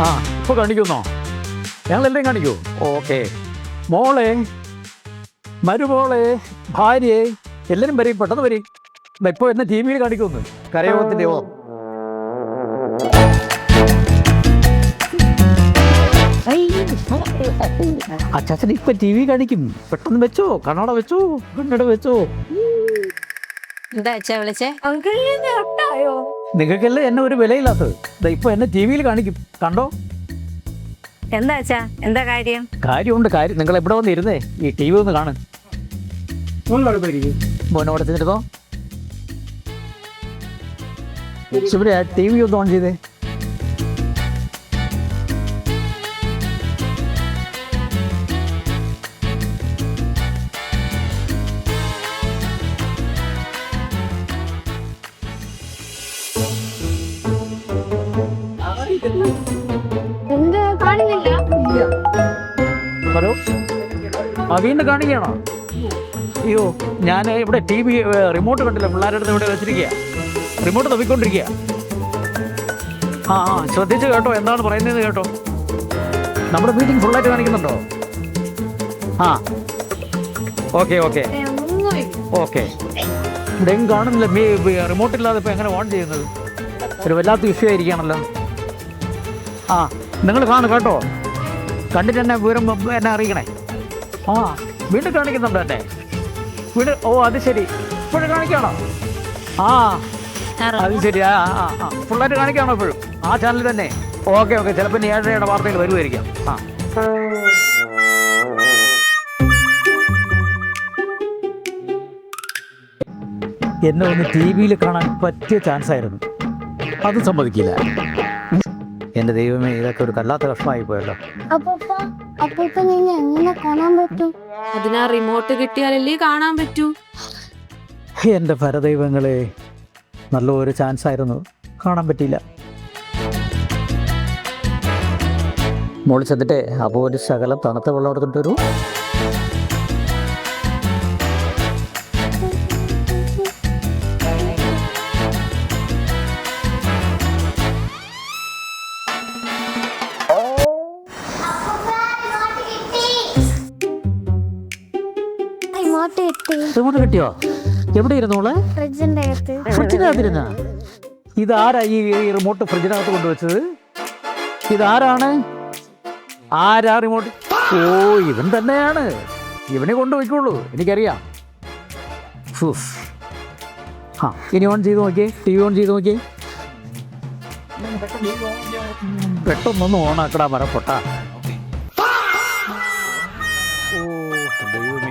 ആ ഇപ്പോൾ കാണിക്കുന്നോ? ഞങ്ങളെല്ലാം കാണിക്കൂ. ഓക്കെ. മോളെ, മരുമോളെ, ഭാര്യയെ എല്ലാവരും വരും, പെട്ടെന്ന് വരും. ഇപ്പോൾ എന്നെ ടി വിയിൽ കാണിക്കുമെന്ന് കരയോഗത്തിൻ്റെ യോഗം. അച്ചാച്ചൻ ഇപ്പൊ ടി വി കാണിക്കും. പെട്ടെന്ന് വെച്ചോ, കണ്ണട വെച്ചോ, കണ്ണട വെച്ചോ. എന്താ അച്ഛാ വിളിച്ചേ? നിങ്ങൾക്കല്ലേ എന്നെ ഒരു വിലയില്ലാത്തത്. ഇപ്പൊ എന്നെ ടി വിയിൽ കാണിക്കും, കണ്ടോ? എന്താ അച്ഛാ, എന്താ കാര്യം? കാര്യമുണ്ട്, കാര്യം. നിങ്ങൾ എവിടെ വന്ന് ഇരുന്നേ ഈ ടി വി ഒന്ന് കാണും. മോനോടെ ചെന്നിരുന്നോ? ശിവരെ, ടി വി ഒന്ന് ഓൺ ചെയ്തേ. ഹലോ, വീണ്ടും കാണിക്കുകയാണോ? അയ്യോ, ഞാൻ ഇവിടെ ടി വി റിമോട്ട് കണ്ടില്ല, പിള്ളേരുടെ അടുത്ത് ഇവിടെ വെച്ചിരിക്കുക. റിമോട്ട് തപ്പിക്കൊണ്ടിരിക്കുക. ആ ശ്രദ്ധിച്ച് കേട്ടോ, എന്താണ് പറയുന്നത് കേട്ടോ. നമ്മുടെ മീറ്റിംഗ് ഫുള്ളായിട്ട് കാണിക്കുന്നുണ്ടോ? ആ ഓക്കെ ഓക്കെ ഓക്കെ. ഇവിടെയും കാണുന്നില്ല. റിമോട്ടില്ലാതെ ഇപ്പോൾ എങ്ങനെ ഓൺ ചെയ്യുന്നത്? ഒരു വല്ലാത്ത ഇഷ്യൂ ആയിരിക്കുകയാണല്ലോ. ആ നിങ്ങൾ കാണും കേട്ടോ. കണ്ടിട്ട് എന്നെ വിവരം എന്നെ അറിയിക്കണേ. ആ വീണ്ടും കാണിക്കുന്നുണ്ടോ എന്നെ? വീട് ഓ അത് ശരി, ഇപ്പോഴും കാണിക്കുകയാണോ? ആ അത് ശരി. ഫുള്ളായിട്ട് കാണിക്കുകയാണോ ഇപ്പോഴും ആ ചാനൽ തന്നെ? Okay okay. ചിലപ്പോൾ 7:30 വാർത്തയിൽ വരുമായിരിക്കാം. ആ എന്നെ ഒന്ന് ടി വിയിൽ കാണാൻ പറ്റിയ ചാൻസ് ആയിരുന്നു. അത് സമ്മതിക്കില്ല. എൻ്റെ ദൈവമേ, ഇതൊക്കെ ഒരു കല്ലാത്ത കഷ്ണമായി പോയല്ലോ. എങ്ങനെ കാണാൻ പറ്റും? അതിനാ റിമോട്ട് കിട്ടിയാലല്ലേ കാണാൻ പറ്റൂ. എൻ്റെ പരദൈവങ്ങളെ, നല്ലൊരു ചാൻസ് ആയിരുന്നു, കാണാൻ പറ്റിയില്ല. മോളി ചെന്നിട്ടേ അപ്പോൾ ഒരു ശകലം തണുത്ത വെള്ളം എടുത്തിട്ട് വരൂ. റിമോട്ട് കിട്ടിയോ? എവിടെ ഇരുന്നോളെ? ഫ്രിഡ്ജിനകത്തിരുന്ന. ഇതാരാ ഈ റിമോട്ട് ഫ്രിഡ്ജിനകത്ത് കൊണ്ടുവച്ചത്? ഇതാരാണ്? ആരാ റിമോട്ട്? ഓ, ഇവൻ തന്നെയാണ്. ഇവനെ കൊണ്ടുപോയിക്കോളൂ, എനിക്കറിയാം. ആ ഇനി ഓൺ ചെയ്ത് നോക്കിയേ, ടി വി ഓൺ ചെയ്ത് നോക്കിയേ. പെട്ടെന്നൊന്ന് ഓണാക്കടാ മരപ്പൊട്ട. ഓ ദൈവമേ.